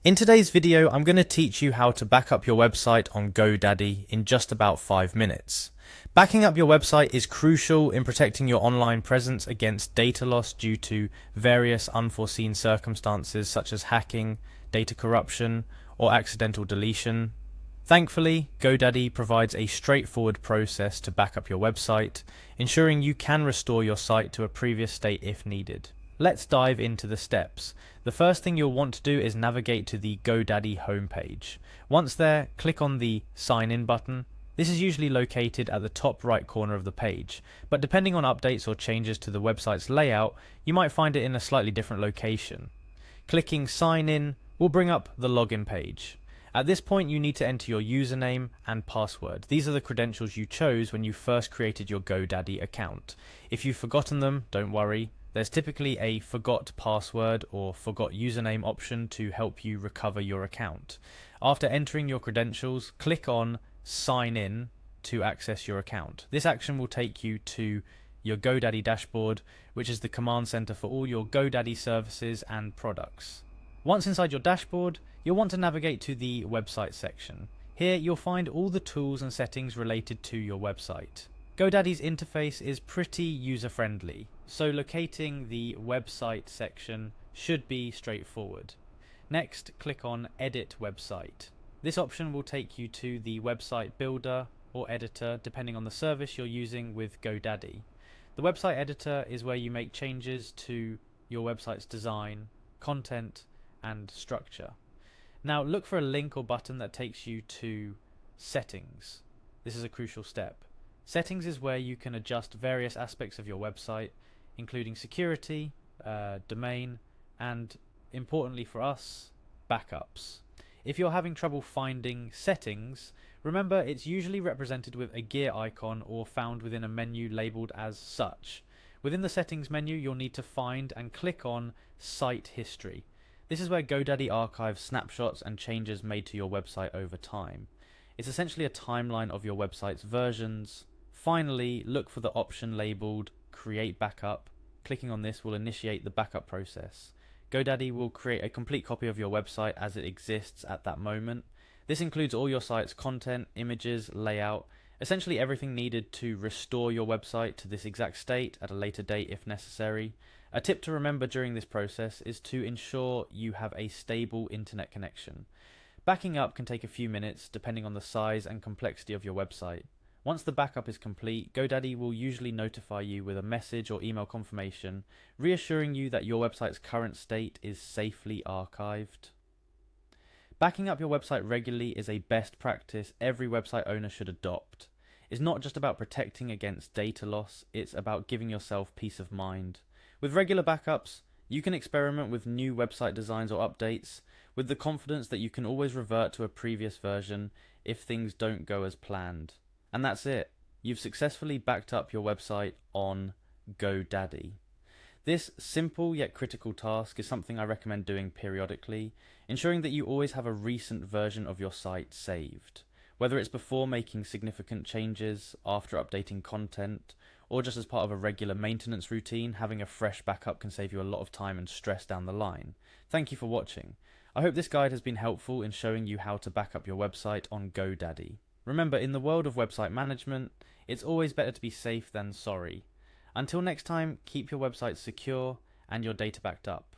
In today's video, I'm going to teach you how to back up your website on Godaddy in just about 5 minutes. Backing up your website is crucial in protecting your online presence against data loss due to various unforeseen circumstances such as hacking, data corruption, or accidental deletion. Thankfully, Godaddy provides a straightforward process to back up your website, ensuring you can restore your site to a previous state if needed. Let's dive into the steps. The first thing you'll want to do is navigate to the Godaddy homepage. Once there, click on the Sign In button. This is usually located at the top right corner of the page, but depending on updates or changes to the website's layout, you might find it in a slightly different location. Clicking Sign In will bring up the login page. At this point, you need to enter your username and password. These are the credentials you chose when you first created your Godaddy account. If you've forgotten them, don't worry. There's typically a forgot password or forgot username option to help you recover your account. After entering your credentials, click on Sign In to access your account. This action will take you to your Godaddy dashboard, which is the command center for all your Godaddy services and products. Once inside your dashboard, you'll want to navigate to the website section. Here you'll find all the tools and settings related to your website. Godaddy's interface is pretty user-friendly, so locating the website section should be straightforward. Next, click on Edit Website. This option will take you to the website builder or editor depending on the service you're using with Godaddy. The website editor is where you make changes to your website's design, content, and structure. Now look for a link or button that takes you to Settings. This is a crucial step. Settings is where you can adjust various aspects of your website, including security, domain, and importantly for us, backups. If you're having trouble finding settings, remember it's usually represented with a gear icon or found within a menu labeled as such. Within the settings menu, you'll need to find and click on Site History. This is where Godaddy archives snapshots and changes made to your website over time. It's essentially a timeline of your website's versions. Finally, look for the option labeled Create Backup. Clicking on this will initiate the backup process. Godaddy will create a complete copy of your website as it exists at that moment. This includes all your site's content, images, layout, essentially everything needed to restore your website to this exact state at a later date if necessary. A tip to remember during this process is to ensure you have a stable internet connection. Backing up can take a few minutes depending on the size and complexity of your website. Once the backup is complete, Godaddy will usually notify you with a message or email confirmation, reassuring you that your website's current state is safely archived. Backing up your website regularly is a best practice every website owner should adopt. It's not just about protecting against data loss, it's about giving yourself peace of mind. With regular backups, you can experiment with new website designs or updates, with the confidence that you can always revert to a previous version if things don't go as planned. And that's it. You've successfully backed up your website on Godaddy. This simple yet critical task is something I recommend doing periodically, ensuring that you always have a recent version of your site saved. Whether it's before making significant changes, after updating content, or just as part of a regular maintenance routine, having a fresh backup can save you a lot of time and stress down the line. Thank you for watching. I hope this guide has been helpful in showing you how to back up your website on Godaddy. Remember, in the world of website management, it's always better to be safe than sorry. Until next time, keep your website secure and your data backed up.